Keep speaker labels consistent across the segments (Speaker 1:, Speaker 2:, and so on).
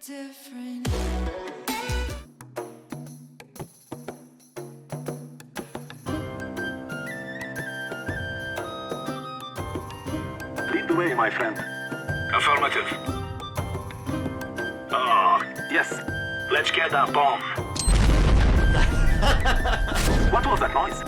Speaker 1: different.
Speaker 2: Lead the way, my friend.
Speaker 3: Affirmative.
Speaker 2: Oh, yes.
Speaker 3: Let's get that bomb.
Speaker 2: What was that noise?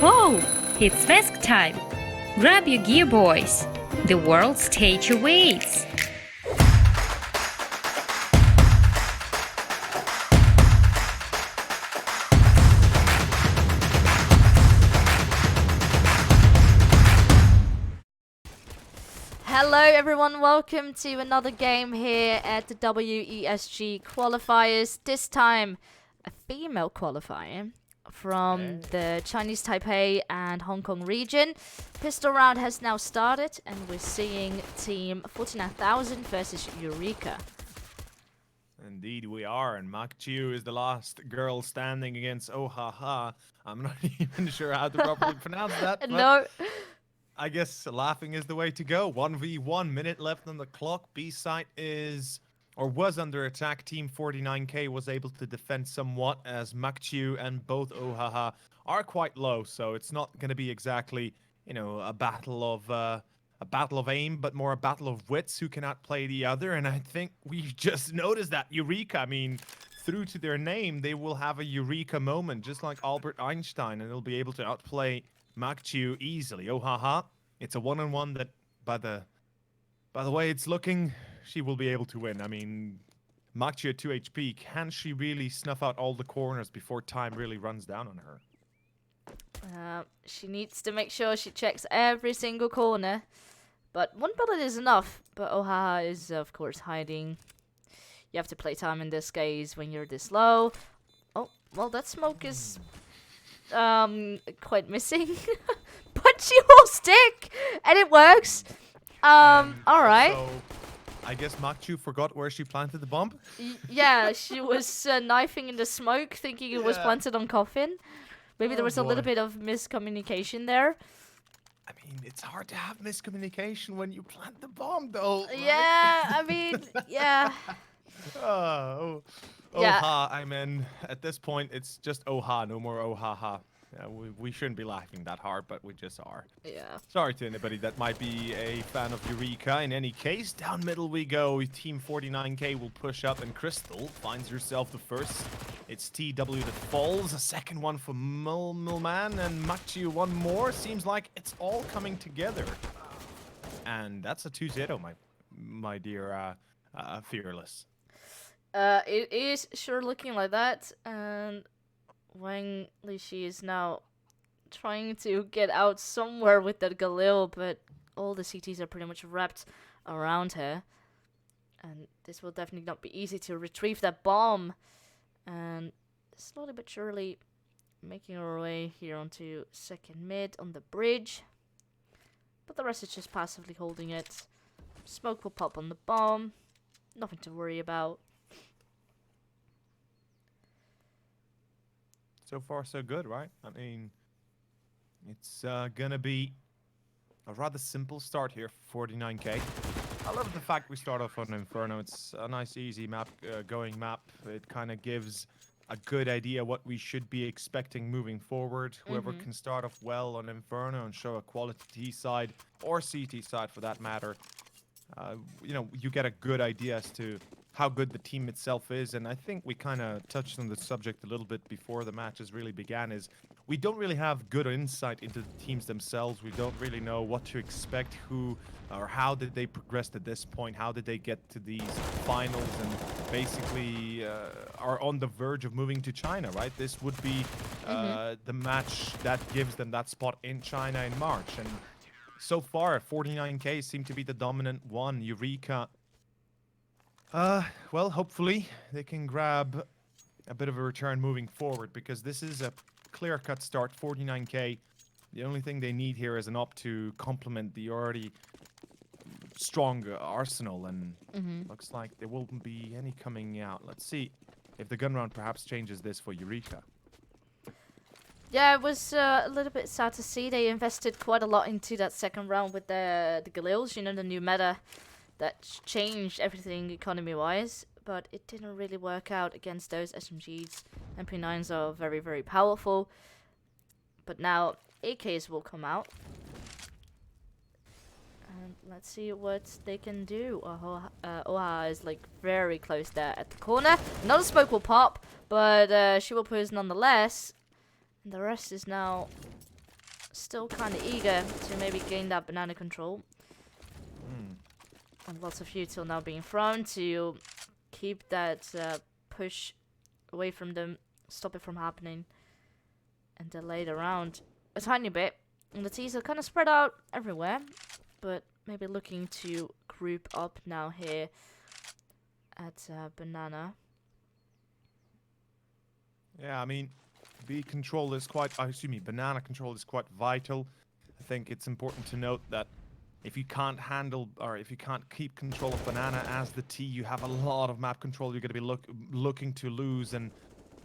Speaker 4: Whoa! It's WESG time! Grab your gear, boys! The world stage awaits!
Speaker 5: Hello everyone, welcome to another game here at the WESG qualifiers. This time, a female qualifier from the Chinese Taipei and Hong Kong region. Pistol round has now started and we're seeing team 49,000 versus Eurekaaa.
Speaker 6: Indeed we are, and Mak Chiu is the last girl standing against Eurekaaaa. I'm not even sure how to properly pronounce that. But
Speaker 5: No.
Speaker 6: I guess laughing is the way to go. 1v1, minute left on the clock. B site is, or was under attack. Team 49K was able to defend somewhat as Mak Chiu and both Eurekaaaa are quite low. So it's not going to be exactly, you know, a battle of aim, but more a battle of wits who can outplay the other. And I think we just noticed that Eurekaaa, I mean, through to their name, they will have a Eureka moment, just like Albert Einstein, and they'll be able to outplay Mak Chiu easily. Eurekaaaa, it's a one-on-one that, by the way it's looking, she will be able to win. I mean, Mak Chiu at 2 HP, can she really snuff out all the corners before time really runs down on her?
Speaker 5: She needs to make sure she checks every single corner. But one bullet is enough. But Eurekaaaa is, of course, hiding. You have to play time in this case when you're this low. Oh, well, that smoke is quite missing. But she will stick! And it works. Alright.
Speaker 6: So, I guess Mak Chiu forgot where she planted the bomb?
Speaker 5: Yeah, she was knifing in the smoke, thinking it was planted on coffin. Maybe there was a little bit of miscommunication there.
Speaker 6: I mean, it's hard to have miscommunication when you plant the bomb, though. Right?
Speaker 5: Yeah, I mean, yeah.
Speaker 6: Oh,
Speaker 5: Yeah.
Speaker 6: Eurekaaaa, I mean, at this point, it's just Eurekaaaa, no more Eurekaaaa. Yeah, we shouldn't be laughing that hard, but we just are.
Speaker 5: Yeah.
Speaker 6: Sorry to anybody that might be a fan of Eurekaaa. In any case, down middle we go. Team 49K will push up, and Crystal finds herself the first. It's TW that falls. A second one for Millman, and Mak Chiu one more. Seems like it's all coming together. And that's a 2-0, my dear Vearless.
Speaker 5: It is sure looking like that, and Wang Lishi is now trying to get out somewhere with that Galil, but all the CTs are pretty much wrapped around her. And this will definitely not be easy to retrieve that bomb. And slowly but surely making our way here onto second mid on the bridge. But the rest is just passively holding it. Smoke will pop on the bomb. Nothing to worry about.
Speaker 6: So far, so good, right? I mean, it's gonna be a rather simple start here for 49K. I love the fact we start off on Inferno. It's a nice, easy map, going map. It kind of gives a good idea what we should be expecting moving forward. Whoever can start off well on Inferno and show a quality T side or CT side for that matter, you know, you get a good idea as to how good the team itself is. And I think we kind of touched on the subject a little bit before the matches really began, is we don't really have good insight into the teams themselves. We don't really know what to expect, who or how did they progress to this point, how did they get to these finals, and basically are on the verge of moving to China, right? This would be the match that gives them that spot in China in March. And so far, 49K seem to be the dominant one. Eurekaaa, well, hopefully they can grab a bit of a return moving forward, because this is a clear-cut start. 49K, the only thing they need here is an op to complement the already strong arsenal, and looks like there won't be any coming out. Let's see if the gun round perhaps changes this for Eurekaaa.
Speaker 5: Yeah, it was a little bit sad to see. They invested quite a lot into that second round with the Galils, you know, the new meta that changed everything economy-wise. But it didn't really work out against those SMGs. MP9s are very, very powerful. But now AKs will come out. And let's see what they can do. Oha is like very close there at the corner. Another smoke will pop, but she will pose nonetheless. And the rest is now still kind of eager to maybe gain that banana control. And lots of util now being thrown to keep that push away from them, stop it from happening, and delay the round a tiny bit. And the T's are kind of spread out everywhere, but maybe looking to group up now here at banana.
Speaker 6: Yeah, I mean, B control is quite, banana control is quite vital. I think it's important to note that if you can't handle, or if you can't keep control of banana as the T, you have a lot of map control you're going to be looking to lose. And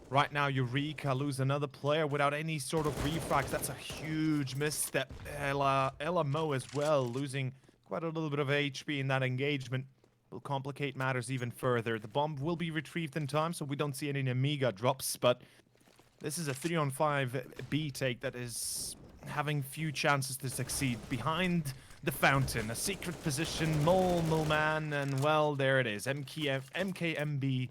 Speaker 6: right now, Eurekaaa lose another player without any sort of refrags. That's a huge misstep. Ella Mo as well, losing quite a little bit of HP in that engagement. Will complicate matters even further. The bomb will be retrieved in time, so we don't see any Amiga drops, but this is a 3-on-5 B take that is having few chances to succeed. Behind the fountain, a secret position, Mole Man, and well, there it is. MKMB,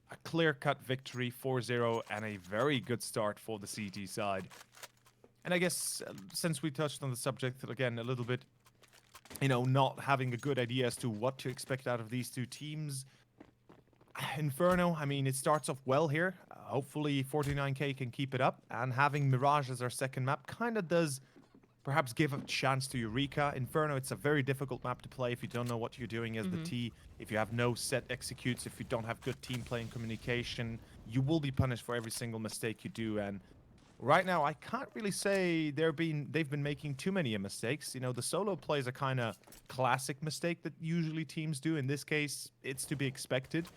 Speaker 6: a clear-cut victory, 4-0, and a very good start for the CT side. And I guess, since we touched on the subject again a little bit, you know, not having a good idea as to what to expect out of these two teams, Inferno, I mean, it starts off well here. Hopefully 49K can keep it up, and having Mirage as our second map kind of does perhaps give a chance to Eurekaaa. Inferno, it's a very difficult map to play if you don't know what you're doing as the T. If you have no set executes, if you don't have good team play and communication, you will be punished for every single mistake you do. And right now, I can't really say they've been making too many mistakes. You know, the solo play is a kind of classic mistake that usually teams do. In this case, it's to be expected.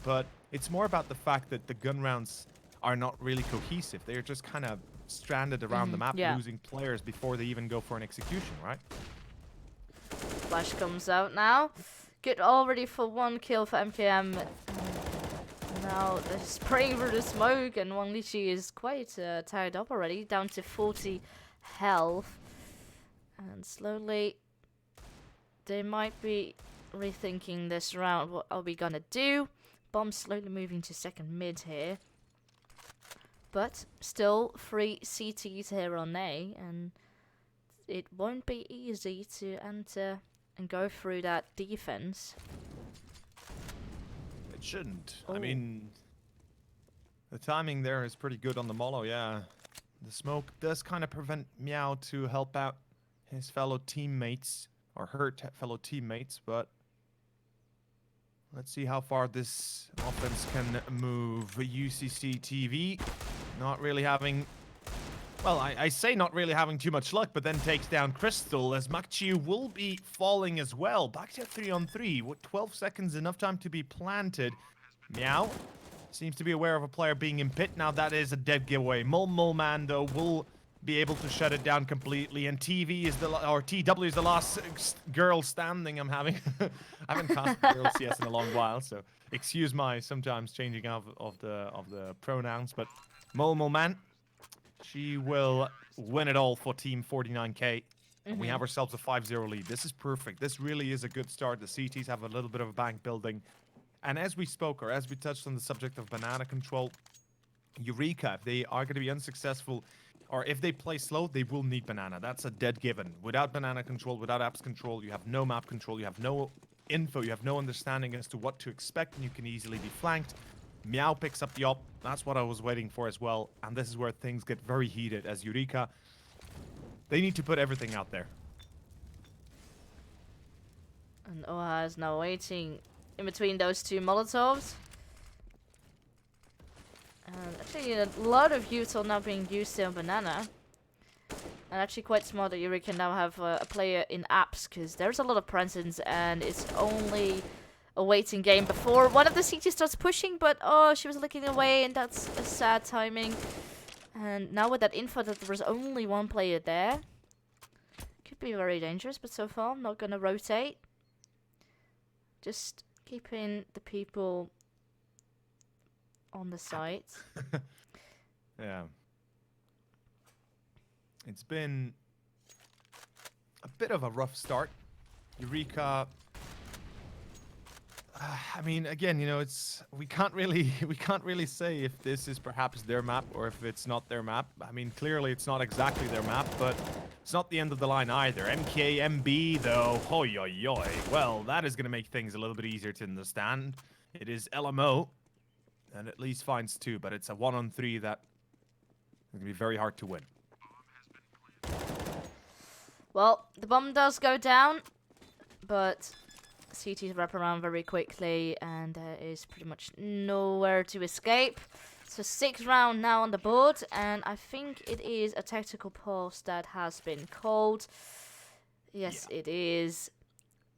Speaker 6: But it's more about the fact that the gun rounds are not really cohesive. They're just kind of stranded around the map, losing players before they even go for an execution, right?
Speaker 5: Flash comes out now. Good already for one kill for MKM. Now they're spraying through the smoke, and Wang Liqi is quite tired up already, down to 40 health. And slowly, they might be rethinking this round. What are we gonna do? Bomb slowly moving to second mid here. But still 3 CTs here on A, and it won't be easy to enter and go through that defense.
Speaker 6: It shouldn't. I mean, the timing there is pretty good on the Molo, yeah. The smoke does kind of prevent Meow to help out his fellow teammates, or her fellow teammates, but let's see how far this offense can move. UCC TV not really having, well, I say not really having too much luck, but then takes down Crystal, as Makchiu will be falling as well. Back to 3-on-3 with 12 seconds, enough time to be planted. Meow seems to be aware of a player being in pit. Now that is a dead giveaway. Mole Man, though, will be able to shut it down completely, and TW is the last girl standing. I haven't cast girl CS in a long while, so excuse my sometimes changing of the pronouns. But Mole Man, she will win it all for Team 49K. And we have ourselves a 5-0 lead. This is perfect. This really is a good start. The CTs have a little bit of a bank building, and as we spoke, or as we touched on the subject of banana control, Eurekaaa, if they are going to be unsuccessful, or if they play slow, they will need banana. That's a dead given. Without banana control, without apps control, you have no map control, you have no info, you have no understanding as to what to expect, and you can easily be flanked. Meow picks up the op. That's what I was waiting for as well. And this is where things get very heated, as Eurekaaa, they need to put everything out there.
Speaker 5: And Oha is now waiting in between those two Molotovs. And actually a lot of util now being used here on banana. And actually quite smart that Eurekaaa now have a player in apps, because there's a lot of presence, and it's only a waiting game before one of the CT starts pushing, but oh, she was looking away, and that's a sad timing. And now with that info that there was only one player there, could be very dangerous, but so far I'm not gonna rotate. Just keeping the people on the site.
Speaker 6: Yeah. It's been a bit of a rough start. Eurekaaa. I mean, again, you know, we can't really say if this is perhaps their map or if it's not their map. I mean, clearly it's not exactly their map, but it's not the end of the line either. MKMB though, hoi oi oi. Well, that is going to make things a little bit easier to understand. It is LMO, and at least finds 2, but it's a 1-on-3 that is going to be very hard to win.
Speaker 5: Well, the bomb does go down, but CTs wrap around very quickly, and there is pretty much nowhere to escape. So 6th round now on the board, and I think it is a tactical pause that has been called. Yes, yeah. It is.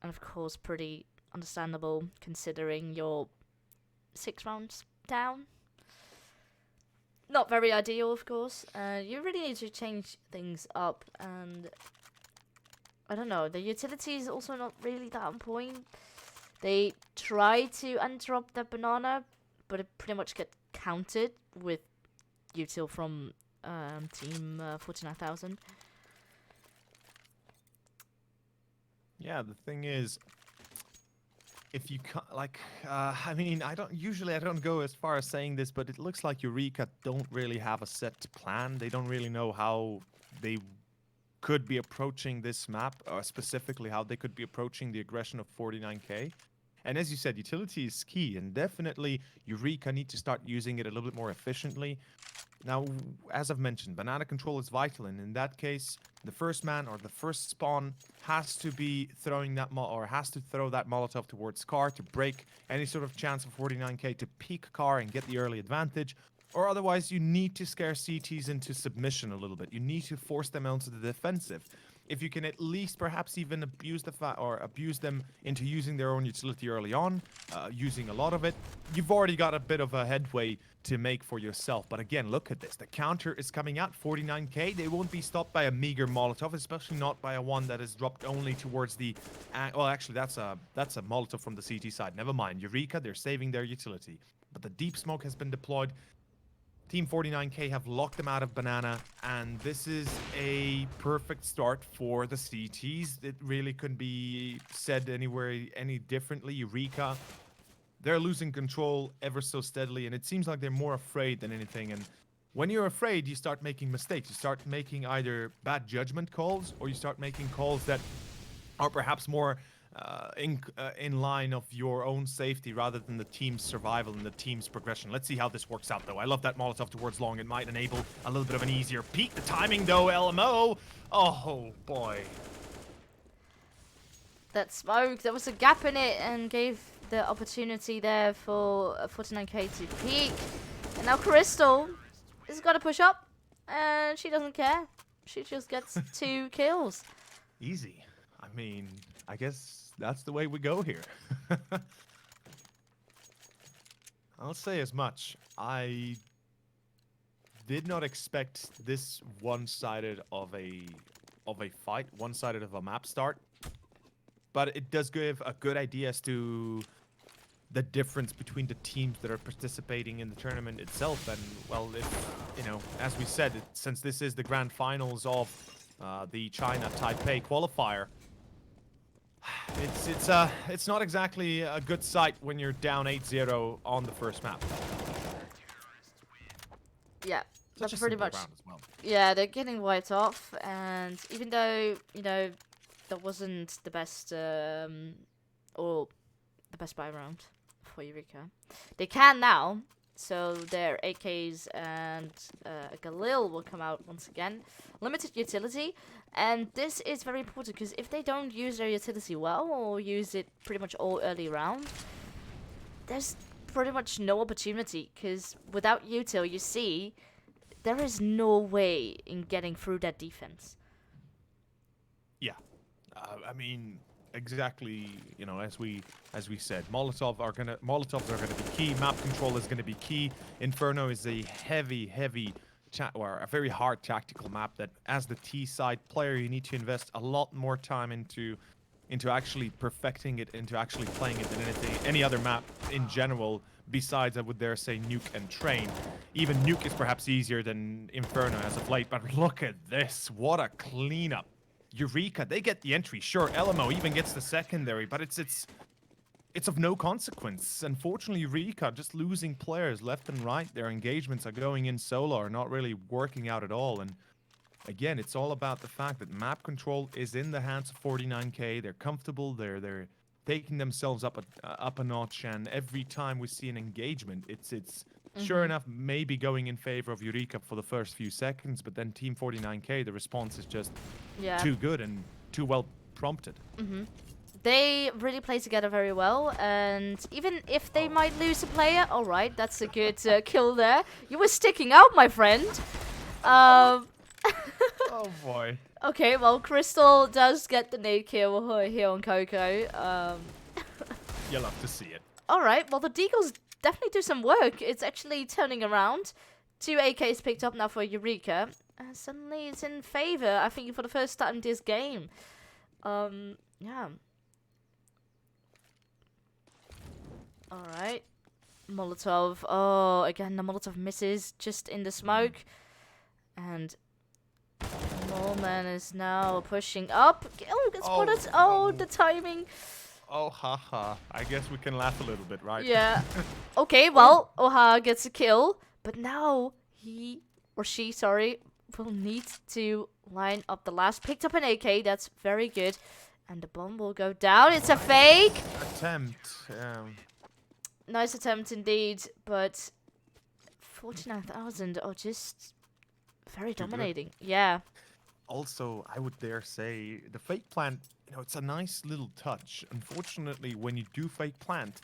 Speaker 5: And of course, pretty understandable considering you're 6 rounds down. Not very ideal, of course. You really need to change things up, and I don't know, the utility is also not really that on point. They try to interrupt the banana, but it pretty much gets countered with util from team 49,000.
Speaker 6: Yeah, the thing is, if you can't, like, I mean, I don't go as far as saying this, but it looks like Eurekaaa don't really have a set plan. They don't really know how they could be approaching this map, or specifically how they could be approaching the aggression of 49k. And as you said, utility is key, and definitely Eurekaaa need to start using it a little bit more efficiently. Now, as I've mentioned, banana control is vital, and in that case, the first man or the first spawn has to be throwing that has to throw that Molotov towards car to break any sort of chance of 49k to peek car and get the early advantage. Or otherwise, you need to scare CTs into submission a little bit. You need to force them onto the defensive. If you can at least perhaps even abuse them into using their own utility early on, using a lot of it, you've already got a bit of a headway to make for yourself. But again, look at this. The counter is coming out, 49k. They won't be stopped by a meager Molotov, especially not by a one that is dropped only towards the... well, actually, that's a Molotov from the CT side. Never mind. Eurekaaa, they're saving their utility. But the deep smoke has been deployed. Team 49k have locked them out of banana, and this is a perfect start for the CTs. It really couldn't be said any differently. Eurekaaa, they're losing control ever so steadily, and it seems like they're more afraid than anything. And when you're afraid, you start making mistakes. You start making either bad judgment calls, or you start making calls that are perhaps more in line of your own safety rather than the team's survival and the team's progression. Let's see how this works out, though. I love that Molotov towards long. It might enable a little bit of an easier peek. The timing, though, LMO. Oh, boy.
Speaker 5: That smoke, there was a gap in it and gave the opportunity there for 49k to peek. And now Crystal has got to push up, and she doesn't care. She just gets 2 kills.
Speaker 6: Easy. I mean, I guess that's the way we go here. I'll say as much. I did not expect this one-sided of a fight, one-sided of a map start. But it does give a good idea as to the difference between the teams that are participating in the tournament itself. And, well, if, you know, as we said, since this is the grand finals of the China Taipei qualifier, it's not exactly a good sight when you're down 8-0 on the first map.
Speaker 5: Yeah,
Speaker 6: that's
Speaker 5: pretty much.
Speaker 6: Well.
Speaker 5: Yeah, they're getting wiped off, and even though, you know, that wasn't the best or the best buy round for Eurekaaa, they can now. So their AKs and Galil will come out once again. Limited utility, and this is very important because if they don't use their utility well or use it pretty much all early round, there's pretty much no opportunity, because without util, you see, there is no way in getting through that defense.
Speaker 6: Yeah, I mean, exactly. You know, as we said, Molotovs are gonna be key. Map control is gonna be key. Inferno is a heavy, or a very hard tactical map that, as the T side player, you need to invest a lot more time into actually perfecting it, into actually playing it than any other map in general. Besides, I would dare say Nuke and Train. Even Nuke is perhaps easier than Inferno as of late. But look at this! What a cleanup! Eurekaaa, they get the entry. Sure, LMO even gets the secondary, but it's of no consequence. Unfortunately, Eurekaaa just losing players left and right. Their engagements are going in solo, are not really working out at all. And again, it's all about the fact that map control is in the hands of 49K. They're comfortable. They're taking themselves up a notch. And every time we see an engagement, it's sure enough maybe going in favor of Eurekaaa for the first few seconds. But then Team 49K, the response is just too good and too well prompted.
Speaker 5: They really play together very well, and even if they might lose a player, all right, that's a good kill there. You were sticking out, my friend.
Speaker 6: Oh boy.
Speaker 5: Okay, well, Crystal does get the nade kill here on Coco.
Speaker 6: You'll love to see it.
Speaker 5: All right, well, the Deagles definitely do some work. It's actually turning around. 2 AKs picked up now for Eurekaaa. Suddenly it's in favor, I think, for the first time this game. Yeah. Alright. Molotov. Oh, again, the Molotov misses just in the smoke. And Norman is now pushing up. Oh, gets spotted. Oh, the timing.
Speaker 6: Oh, haha. I guess we can laugh a little bit, right?
Speaker 5: Yeah. Okay, well, Oha gets a kill. But now he, or she, sorry, will need to line up the last. Picked up an AK. That's very good. And the bomb will go down. It's a fake.
Speaker 6: Attempt.
Speaker 5: Nice attempt indeed, but 49,000 are just very dominating. Yeah.
Speaker 6: Also, I would dare say the fake plant, you know, it's a nice little touch. Unfortunately, when you do fake plant,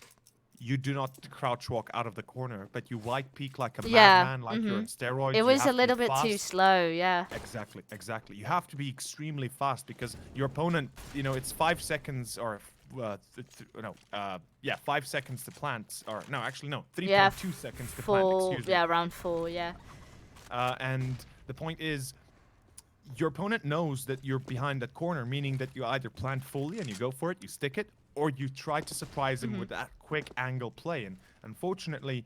Speaker 6: you do not crouch walk out of the corner, but you wide peek like a madman, like you're on steroids.
Speaker 5: It was a little bit too slow, yeah.
Speaker 6: Exactly. You have to be extremely fast because your opponent, you know, it's 5 seconds or 5 seconds to plant, or no, actually no, 3.2 seconds to plant. Excuse me.
Speaker 5: Yeah, around 4, yeah.
Speaker 6: And the point is, your opponent knows that you're behind that corner, meaning that you either plant fully and you go for it, you stick it, or you try to surprise him with that quick angle play. And unfortunately,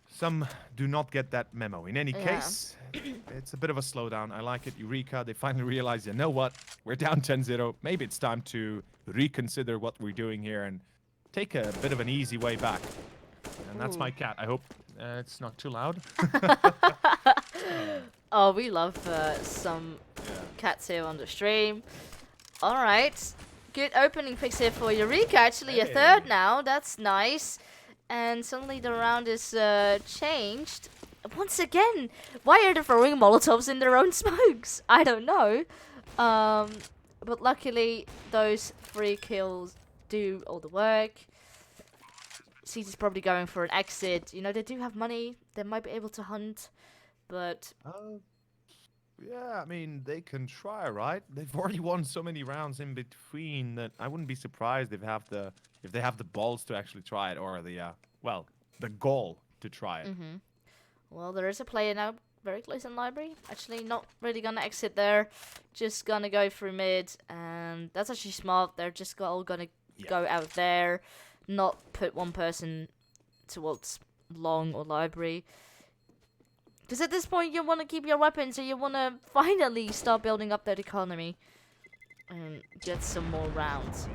Speaker 6: some do not get that memo. In any case, it's a bit of a slowdown. I like it. Eurekaaa, they finally realize, you know what? We're down 10-0. Maybe it's time to reconsider what we're doing here and take a bit of an easy way back. And that's my cat. I hope it's not too loud.
Speaker 5: Oh, we love some cats here on the stream. All right. Good opening picks here for Eurekaaa. Actually, a third now. That's nice. And suddenly the round is changed. Once again, why are they throwing Molotovs in their own smokes? I don't know. But luckily, those 3 kills do all the work. CT's probably going for an exit. You know, they do have money. They might be able to hunt. But...
Speaker 6: yeah, I mean, they can try, right? They've already won so many rounds in between that I wouldn't be surprised if they have the balls to actually try it, or the goal to try it.
Speaker 5: Well, there is a player now very close in library. Actually, not really gonna exit there. Just gonna go through mid, and that's actually smart. They're just all gonna go out there, not put one person towards long or library. Because at this point, you want to keep your weapons, so you want to finally start building up that economy and get some more rounds.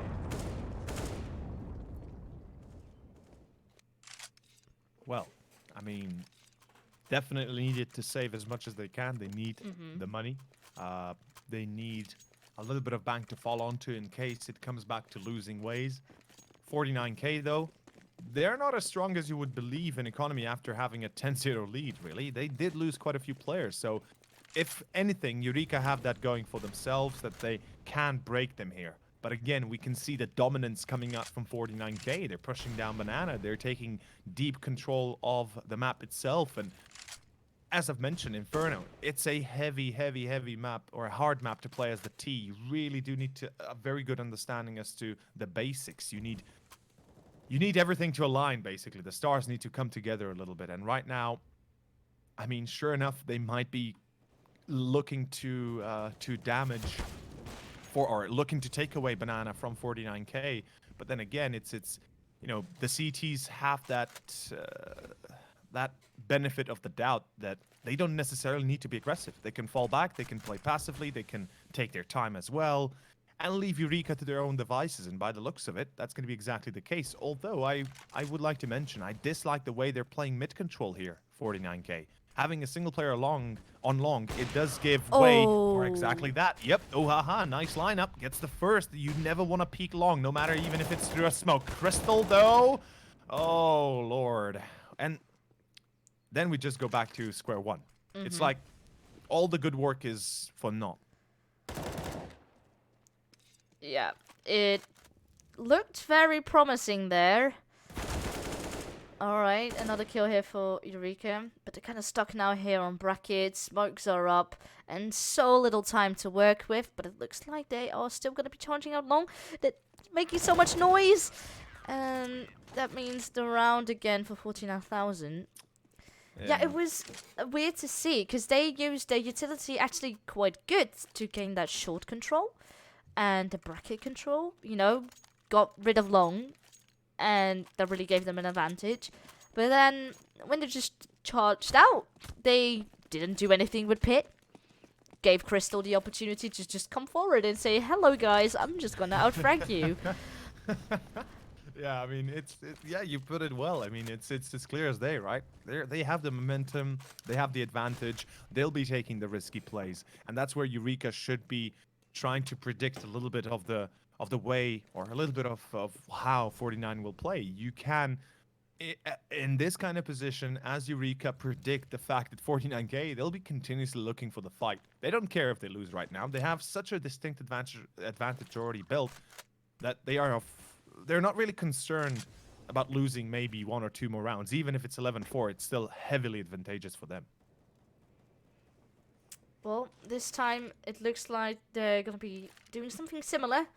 Speaker 6: Well, I mean, definitely needed to save as much as they can. They need the money. They need a little bit of bank to fall onto in case it comes back to losing ways. 49K, though. They're not as strong as you would believe in economy after having a 10-0 lead, really. They did lose quite a few players, so if anything, Eurekaaa have that going for themselves, that they can break them here. But again, we can see the dominance coming out from 49K. They're pushing down Banana. They're taking deep control of the map itself, and as I've mentioned, Inferno, it's a heavy map, or a hard map to play as the T. You really do need to a very good understanding as to the basics. You need everything to align, basically. The stars need to come together a little bit. And right now, I mean, sure enough, they might be looking to damage or looking to take away Banana from 49K. But then again, it's you know, the CTs have that that benefit of the doubt that they don't necessarily need to be aggressive. They can fall back, they can play passively, they can take their time as well, and leave Eurekaaa to their own devices. And by the looks of it, that's going to be exactly the case. Although I would like to mention, I dislike the way they're playing mid control here, 49K. Having a single player on long, it does give way for exactly that. Yep. Oh, haha. Nice lineup. Gets the first. You never want to peek long, no matter even if it's through a smoke. Crystal, though. Oh, Lord. And then we just go back to square one. It's like all the good work is for naught.
Speaker 5: Yeah, it looked very promising there. Alright, another kill here for Eurekaaa, but they're kind of stuck now here on brackets, smokes are up, and so little time to work with, but it looks like they are still going to be charging out long. They're making so much noise, and that means the round again for 49,000. Yeah, it was weird to see, because they used their utility actually quite good to gain that short control, and the bracket control, you know, got rid of long, and that really gave them an advantage. But then, when they just charged out, they didn't do anything with Pit. Gave Crystal the opportunity to just come forward and say, hello guys, I'm just gonna outfrag you.
Speaker 6: Yeah, I mean, yeah, you put it well. I mean, it's as clear as day, right? They have the momentum, they have the advantage, they'll be taking the risky plays. And that's where Eurekaaa should be trying to predict a little bit of the way, or a little bit of how 49 will play. You can, in this kind of position, as Eurekaaa, predict the fact that 49K, they'll be continuously looking for the fight. They don't care if they lose right now. They have such a distinct advantage already built that they're not really concerned about losing maybe 1 or 2 more rounds. Even if it's 11-4, it's still heavily advantageous for them.
Speaker 5: Well, this time it looks like they're going to be doing something similar.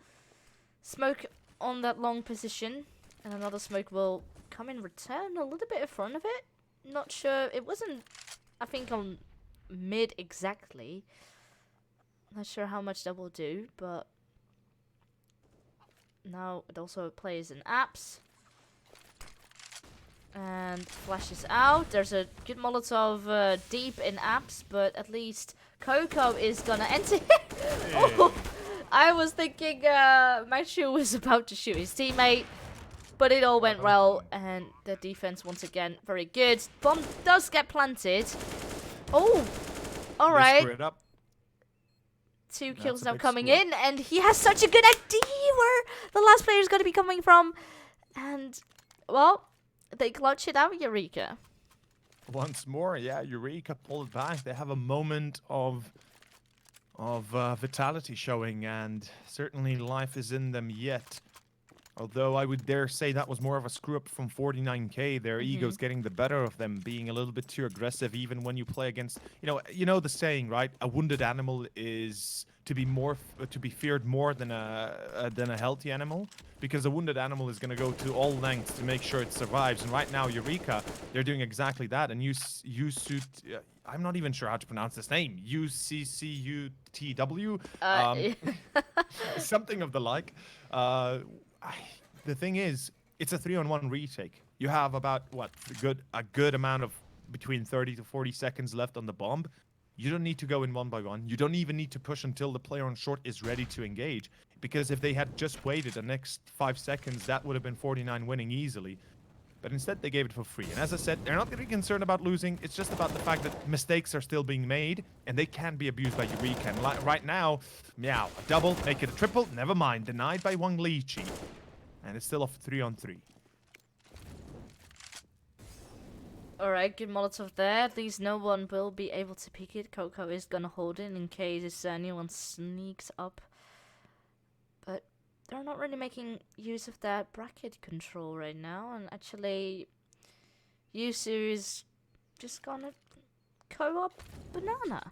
Speaker 5: Smoke on that long position, and another smoke will come in return a little bit in front of it. Not sure, it wasn't, I think, on mid exactly. Not sure how much that will do, but now it also plays in apps. And flashes out. There's a good Molotov deep in apps, but at least Coco is gonna enter. Oh, I was thinking Machu was about to shoot his teammate, but it all went well, and the defense once again very good. Bomb does get planted. Oh, all right. 2 kills now coming in, and he has such a good idea where the last player is going to be coming from, and well, they clutch it out, Eurekaaa.
Speaker 6: Once more, yeah, Eurekaaa pulled back. They have a moment of vitality showing, and certainly life is in them yet. Although I would dare say that was more of a screw up from 49K. Their ego's getting the better of them, being a little bit too aggressive, even when you play against, you know the saying, right? A wounded animal is to be feared more than a healthy animal, because a wounded animal is going to go to all lengths to make sure it survives. And right now, Eurekaaa, they're doing exactly that. And I'm not even sure how to pronounce this name. UCCUTW, something of the like. The thing is, it's a 3-on-1 retake. You have about a good amount of between 30 to 40 seconds left on the bomb. You don't need to go in 1 by 1. You don't even need to push until the player on short is ready to engage, because if they had just waited the next 5 seconds, that would have been 49 winning easily. But instead, they gave it for free. And as I said, they're not going to be concerned about losing. It's just about the fact that mistakes are still being made, and they can be abused by Eurekaaa. And right now, meow, a double, make it a triple, never mind. Denied by Wang Lichi. And it's still off 3-on-3.
Speaker 5: Alright, good Molotov there. At least no one will be able to pick it. Coco is gonna hold it in case anyone sneaks up. But they're not really making use of that bracket control right now. And actually, Yusu is just gonna co-op banana.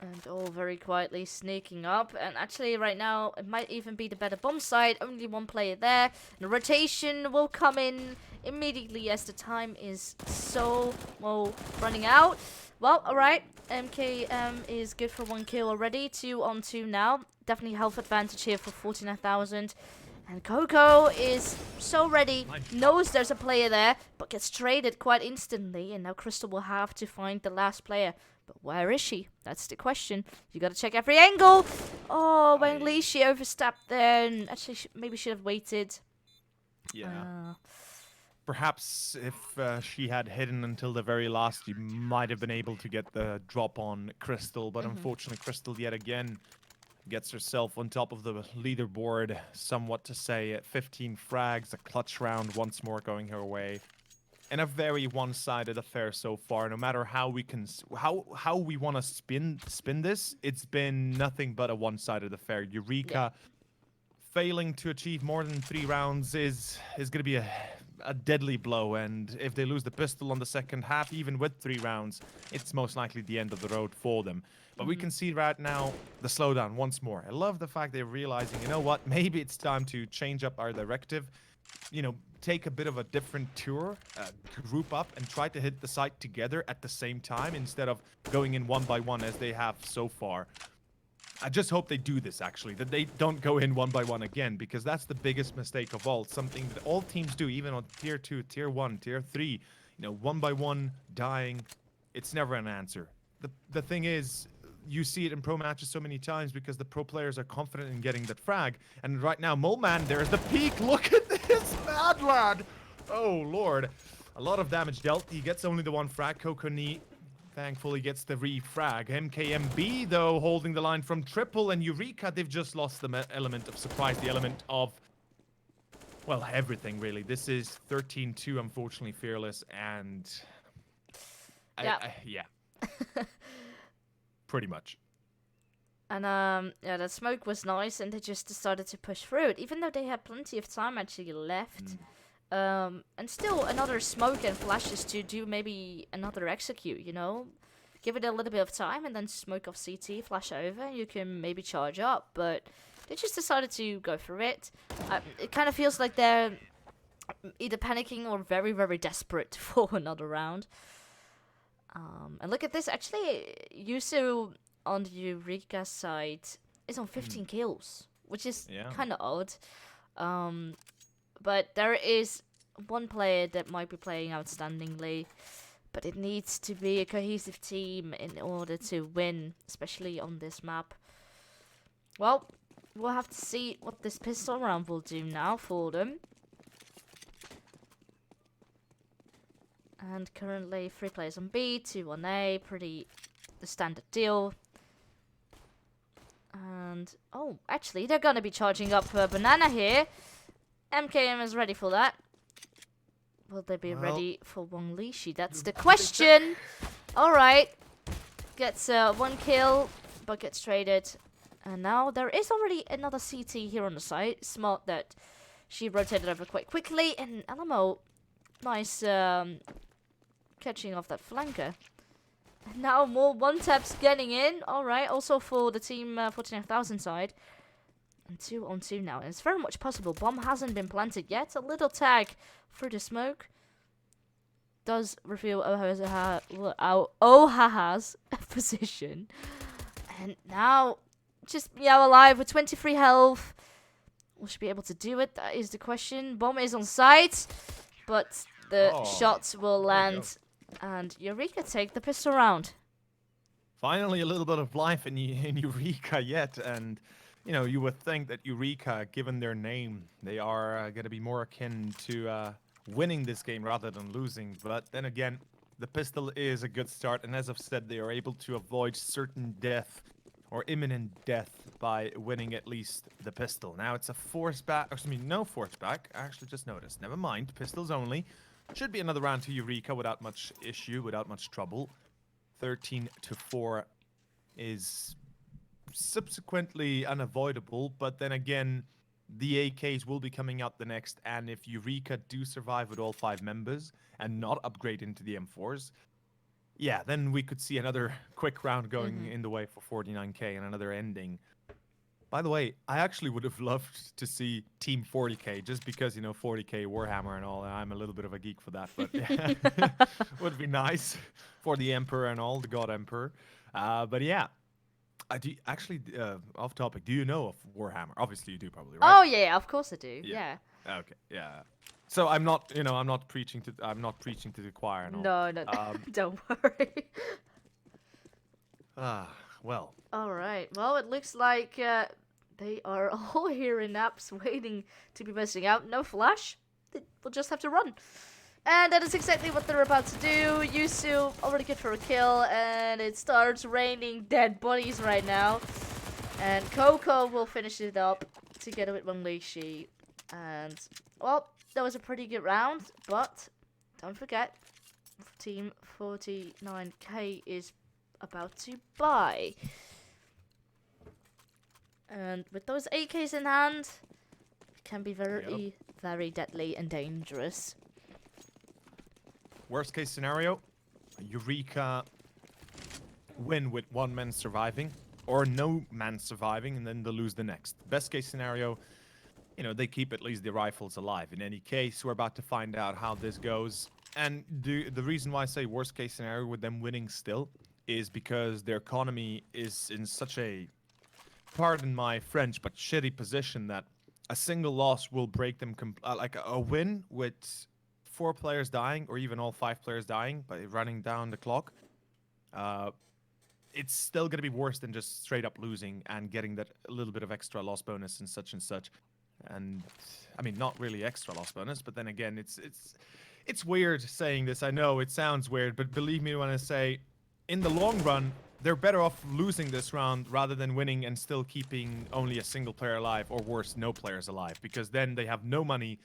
Speaker 5: And all very quietly sneaking up. And actually right now it might even be the better bomb side. Only one player there. The rotation will come in immediately as the time is so well running out. Well, alright. MKM is good for 1 kill already. 2 on 2 now. Definitely health advantage here for 49,000. And Coco is so ready, knows there's a player there, but gets traded quite instantly. And now Crystal will have to find the last player. But where is she? That's the question. You gotta check every angle. Oh, Wang Li, she overstepped there. And actually, maybe should have waited.
Speaker 6: Yeah. Perhaps if she had hidden until the very last, you might have been able to get the drop on Crystal. But unfortunately, Crystal yet again gets herself on top of the leaderboard. Somewhat to say, at 15 frags, a clutch round once more going her way. And a very one-sided affair so far. No matter how we can, how we want to spin this, it's been nothing but a one-sided affair. Eureka failing to achieve more than 3 rounds is going to be a deadly blow. And if they lose the pistol on the second half, even with 3 rounds, it's most likely the end of the road for them. But we can see right now the slowdown once more. I love the fact they're realizing, you know what, maybe it's time to change up our directive. You know, take a bit of a different tour, group up, and try to hit the site together at the same time instead of going in one by one as they have so far. I just hope they do this, actually, that they don't go in one by one again, because that's the biggest mistake of all. Something that all teams do, even on tier 2, tier 1, tier 3. You know, one by one, dying, it's never an answer. The thing is, you see it in pro matches so many times because the pro players are confident in getting that frag. And right now, Moleman, there's the peak. Look at this mad lad. Oh, Lord. A lot of damage dealt. He gets only the 1 frag. Kokoni, thankfully, gets the re-frag. MKMB, though, holding the line from triple. And Eurekaaa, they've just lost the element of surprise, the element of, well, everything, really. This is 13-2, unfortunately, Fearless. And yeah. Pretty much.
Speaker 5: And yeah, the smoke was nice, and they just decided to push through it, even though they had plenty of time actually left. And still another smoke and flashes to do maybe another execute, you know? Give it a little bit of time and then smoke off CT, flash over, you can maybe charge up, but they just decided to go for it. It kind of feels like they're either panicking or very, very desperate for another round. And look at this, actually, Yusu on the Eurekaaa side is on 15 kills, which is kind of odd. But there is one player that might be playing outstandingly, but it needs to be a cohesive team in order to win, especially on this map. Well, we'll have to see what this pistol round will do now for them. And currently 3 players on B, 2 on A, pretty the standard deal. And, oh, actually, they're gonna be charging up Banana here. MKM is ready for that. Will they be ready for Wang Lishi? That's the question. Alright. Gets 1 kill, but gets traded. And now there is already another CT here on the side. Smart that she rotated over quite quickly. And Alamo, nice catching off that flanker. And now more one-taps getting in. Alright, also for the team 49,000 side. And 2 on 2 now. And it's very much possible. Bomb hasn't been planted yet. A little tag through the smoke does reveal Ohaha's position. And now, just Meow alive with 23 health. Will she be able to do it? That is the question. Bomb is on site, but the shots will land. And Eurekaaa take the pistol round.
Speaker 6: Finally, a little bit of life in Eurekaaa yet. And, you know, you would think that Eurekaaa, given their name, they are going to be more akin to winning this game rather than losing. But then again, the pistol is a good start. And as I've said, they are able to avoid certain death or imminent death by winning at least the pistol. Now it's a force back. Excuse me, no force back. I actually just noticed. Never mind. Pistols only. Should be another round to Eurekaaa without much issue, without much trouble. 13-4 is subsequently unavoidable, but then again, the AKs will be coming out the next, and if Eurekaaa do survive with all 5 members and not upgrade into the M4s, yeah, then we could see another quick round going in the way for 49k and another ending. By the way, I actually would have loved to see Team 40k, just because, you know, 40k Warhammer and all, and I'm a little bit of a geek for that, but yeah, would be nice for the Emperor and all, the God Emperor. But yeah, I do actually, off topic, do you know of Warhammer? Obviously you do probably, right?
Speaker 5: Oh yeah, of course I do. Yeah.
Speaker 6: Okay, yeah. So I'm not, you know, I'm not preaching to the choir and all.
Speaker 5: No, no, don't worry.
Speaker 6: Well.
Speaker 5: All right. Well, it looks like they are all here in apps waiting to be missing out. No flash. We'll just have to run. And that is exactly what they're about to do. Yusu already good for a kill, and it starts raining dead bodies right now. And Coco will finish it up together with Wanlishi. And, well, that was a pretty good round, but don't forget, Team 49k is about to buy. And with those AKs in hand, it can be very, very deadly and dangerous.
Speaker 6: Worst case scenario, Eurekaaa win with 1 man surviving, or no man surviving, and then they lose the next. Best case scenario, you know, they keep at least the rifles alive. In any case, we're about to find out how this goes. And the reason why I say worst case scenario with them winning still is because their economy is in such a, pardon my French, but shitty position that a single loss will break them. Like a win with 4 players dying, or even all 5 players dying by running down the clock, it's still going to be worse than just straight up losing and getting that a little bit of extra loss bonus and such and such. And I mean, not really extra loss bonus, but then again, it's weird saying this. I know it sounds weird, but believe me when I say, in the long run, they're better off losing this round rather than winning and still keeping only a single player alive, or worse, no players alive, because then they have no money.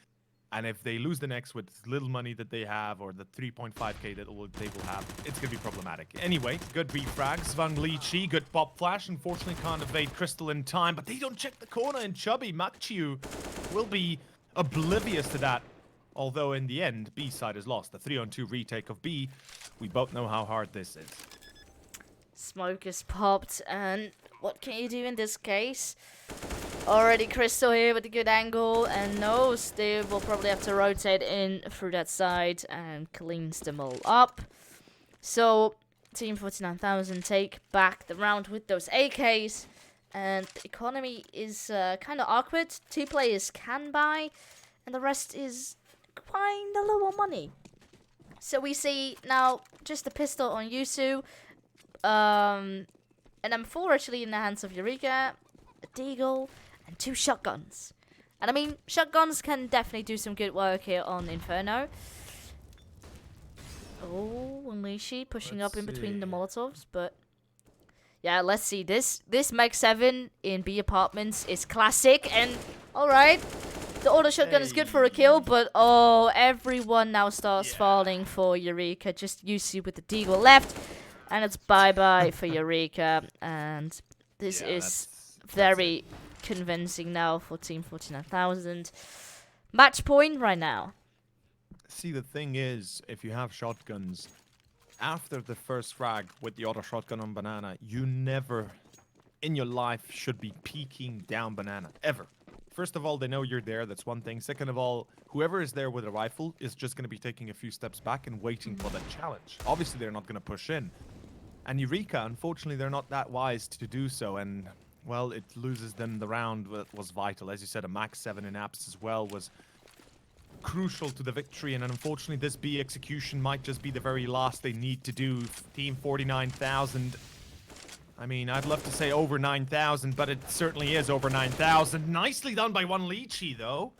Speaker 6: And if they lose the next with little money that they have, or the 3.5k that they will have, it's going to be problematic. Anyway, good refrags. Wanlishi, good pop flash. Unfortunately, can't evade Crystal in time, but they don't check the corner, and Chubby Makchiu will be oblivious to that. Although in the end, B side is lost. The 3-on-2 retake of B. We both know how hard this is.
Speaker 5: Smoke is popped, and what can you do in this case? Already Crystal here with a good angle, and knows they will probably have to rotate in through that side and cleans them all up. So Team 49,000 take back the round with those AKs, and the economy is kind of awkward. 2 players can buy, and the rest is kind of low on money. So we see now just a pistol on Yusu, an M4 actually in the hands of Eurekaaa, a deagle, and 2 shotguns. And I mean, shotguns can definitely do some good work here on Inferno. Oh, Wanlishi pushing up in between the Molotovs, but yeah, let's see. This Mag 7 in B apartments is classic, and alright. The auto shotgun is good for a kill, but oh, everyone now starts falling for Eurekaaa. Just Yusu with the deagle left, and it's bye-bye for Eurekaaa. And this is very convincing now for Team 49,000. Match point right now.
Speaker 6: See, the thing is, if you have shotguns, after the first frag with the auto shotgun on Banana, you never in your life should be peeking down Banana, ever. First of all, they know you're there, that's one thing. Second of all, whoever is there with a rifle is just going to be taking a few steps back and waiting for the challenge. Obviously, they're not going to push in. And Eurekaaa, unfortunately, they're not that wise to do so, and well, it loses them the round that was vital. As you said, a max 7 in apps as well was crucial to the victory, and unfortunately this B execution might just be the very last they need to do. Team 49,000, I mean, I'd love to say over 9,000, but it certainly is over 9,000. Nicely done by Wanlishi, though.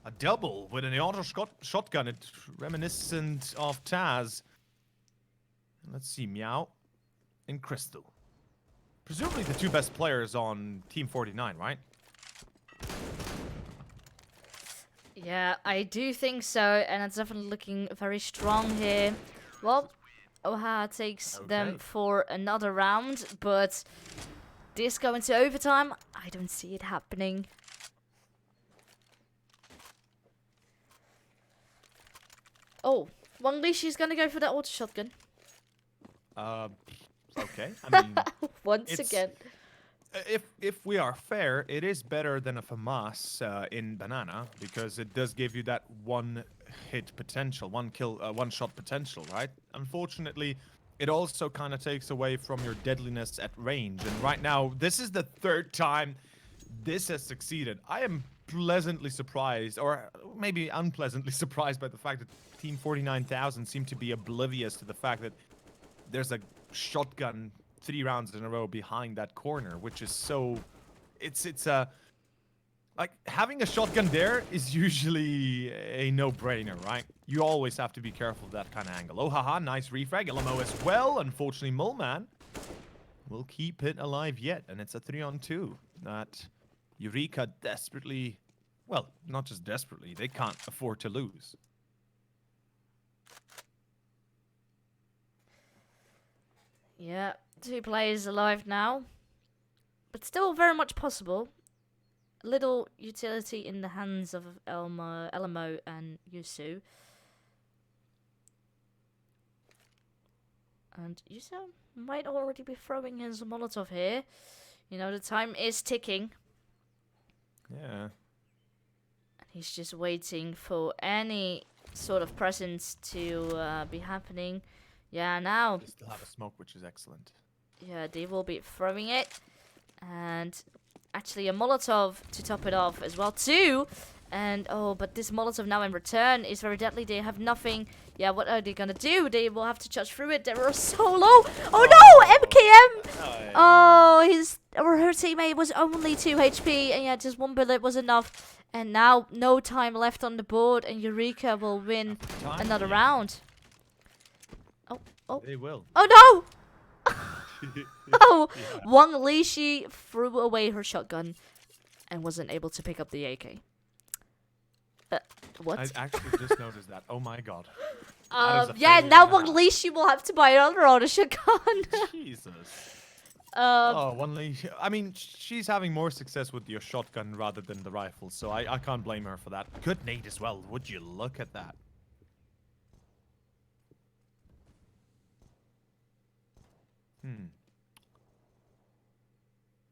Speaker 6: A double with an auto shotgun. It's reminiscent of Taz. Let's see, Meow and Crystal. Presumably the 2 best players on Team 49, right?
Speaker 5: Yeah, I do think so, and it's definitely looking very strong here. Well, Oha takes them for another round, but this going to overtime, I don't see it happening. Oh, Wang Li, she's gonna go for that auto shotgun.
Speaker 6: Okay. I mean,
Speaker 5: Once
Speaker 6: it's-
Speaker 5: again.
Speaker 6: if we are fair, it is better than a FAMAS in Banana because it does give you that one hit potential, one kill, one shot potential, right? Unfortunately, it also kind of takes away from your deadliness at range. And right now, this is the third time this has succeeded. I am pleasantly surprised, or maybe unpleasantly surprised by the fact that Team 49,000 seem to be oblivious to the fact that there's a shotgun 3 rounds in a row behind that corner, which is so... It's like, having a shotgun there is usually a no-brainer, right? You always have to be careful of that kind of angle. Oh, haha, nice refrag. LMO as well. Unfortunately, Moleman will keep it alive yet, and it's a 3-on-2 that Eurekaaa desperately... Well, not just desperately, they can't afford to lose.
Speaker 5: Yeah, 2 players alive now. But still very much possible. Little utility in the hands of LMO and Yusu. And Yusu might already be throwing his Molotov here. You know, the time is ticking.
Speaker 6: Yeah.
Speaker 5: He's just waiting for any sort of presence to be happening. Yeah, now.
Speaker 6: They still have a smoke, which is excellent.
Speaker 5: Yeah, they will be throwing it. And actually a Molotov to top it off as well too. And oh, but this Molotov now in return is very deadly. They have nothing. Yeah, what are they gonna do? They will have to charge through it. They were so low. Oh no, MKM! Oh, her teammate was only 2 HP, and yeah, just 1 bullet was enough. And now no time left on the board, and Eurekaaa will win another round. Oh.
Speaker 6: They will.
Speaker 5: Oh no! Oh, yeah. Wang Li, she threw away her shotgun and wasn't able to pick up the AK. What?
Speaker 6: I actually just noticed that. Oh my god.
Speaker 5: Yeah, now Wang Li, she will have to buy another auto shotgun.
Speaker 6: Jesus. Wang Li. I mean, she's having more success with your shotgun rather than the rifle, so I can't blame her for that. Good nade as well. Would you look at that?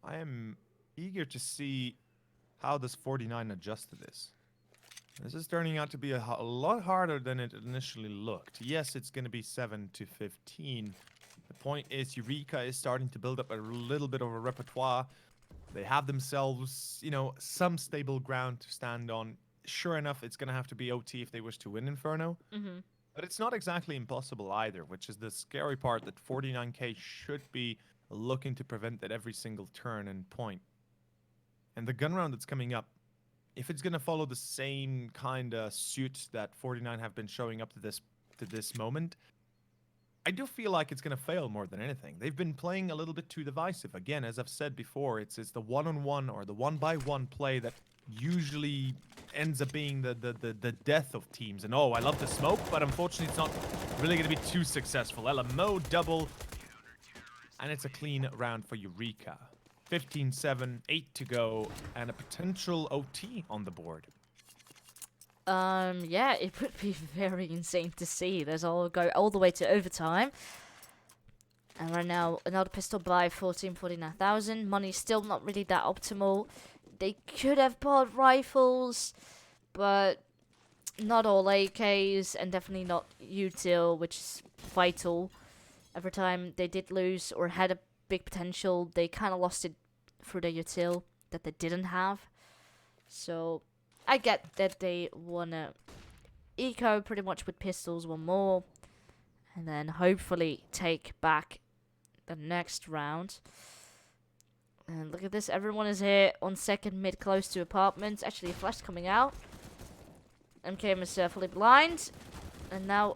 Speaker 6: I am eager to see how this 49 adjusts to this. This is turning out to be a lot harder than it initially looked. Yes, it's going to be 7-15. The point is, Eurekaaa is starting to build up a little bit of a repertoire. They have themselves, you know, some stable ground to stand on. Sure enough, it's going to have to be OT if they wish to win Inferno. But it's not exactly impossible either, which is the scary part that 49k should be looking to prevent at every single turn and point. And the gun round that's coming up, if it's going to follow the same kind of suit that 49 have been showing up to this moment, I do feel like it's going to fail more than anything. They've been playing a little bit too divisive. Again, as I've said before, it's the one-on-one or the one-by-one play that usually ends up being the death of teams. And oh, I love the smoke, but unfortunately it's not really going to be too successful. LMO double, and it's a clean round for Eurekaaa. 15-7, 8 to go, and a potential OT on the board.
Speaker 5: Yeah, it would be very insane to see. There's all go all the way to overtime. And right now, another pistol buy for Team 49,000. Money's still not really that optimal. They could have bought rifles, but not all AKs, and definitely not util, which is vital. Every time they did lose or had a big potential, they kind of lost it through the util that they didn't have. So I get that they wanna eco pretty much with pistols one more, and then hopefully take back the next round. And look at this, everyone is here on second mid close to apartments. Actually, a flash coming out. MKM is fully blind, and now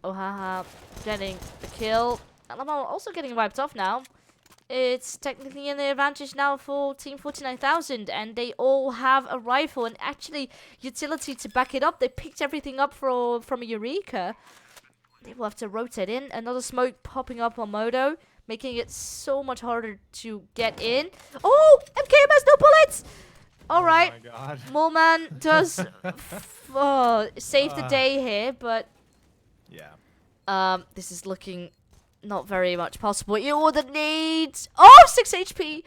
Speaker 5: Ohaha getting the kill. Alamo also getting wiped off now. It's technically in the advantage now for Team 49,000, and they all have a rifle and actually utility to back it up. They picked everything up from Eurekaaa. They will have to rotate in. Another smoke popping up on Modo, making it so much harder to get in. Oh, MKM has no bullets! Alright,
Speaker 6: Oh my God.
Speaker 5: Moleman does save the day here, but
Speaker 6: Yeah.
Speaker 5: This is looking not very much possible. You would need 6 HP,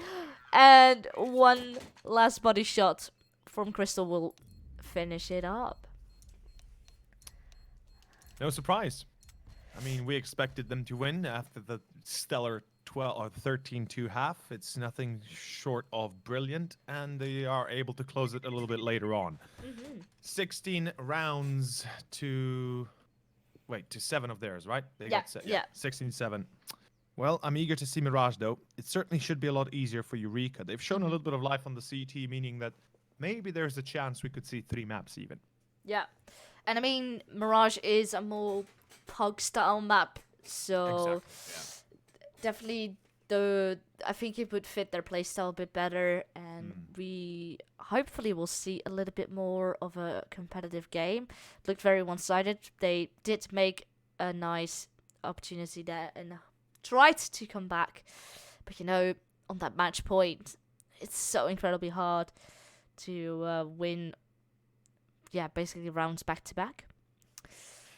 Speaker 5: and one last body shot from Crystal will finish it up.
Speaker 6: No surprise. I mean, we expected them to win after the stellar 12 or 13-2 half. It's nothing short of brilliant, and they are able to close it a little bit later on. 16 rounds to 7 of theirs, right? They got 16-7. Well, I'm eager to see Mirage, though. It certainly should be a lot easier for Eurekaaa. They've shown a little bit of life on the CT, meaning that maybe there's a chance we could see 3 maps even.
Speaker 5: Yeah. And I mean, Mirage is a more pug style map, so definitely I think it would fit their playstyle a bit better, and we hopefully will see a little bit more of a competitive game. Looked very one-sided. They did make a nice opportunity there and tried to come back, but on that match point, it's so incredibly hard to win. Yeah, basically rounds back to back.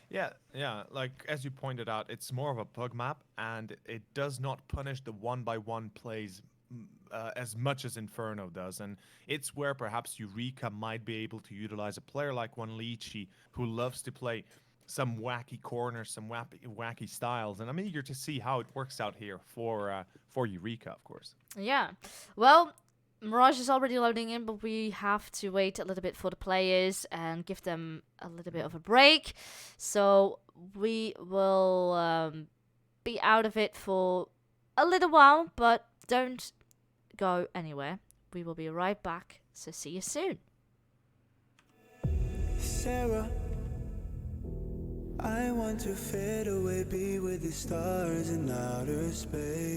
Speaker 5: Yeah,
Speaker 6: like as you pointed out, it's more of a pug map, and it does not punish the 1-by-1 plays as much as Inferno does, and it's where perhaps Eurekaaa might be able to utilize a player like one Lychee, who loves to play some wacky corners, some wacky styles, and I'm eager to see how it works out here for Eurekaaa, of course.
Speaker 5: Yeah, well, Mirage is already loading in, but we have to wait a little bit for the players and give them a little bit of a break. So we will be out of it for a little while, but don't go anywhere. We will be right back, so see you soon.
Speaker 1: Sarah, I want to fade away, be with the stars in outer space.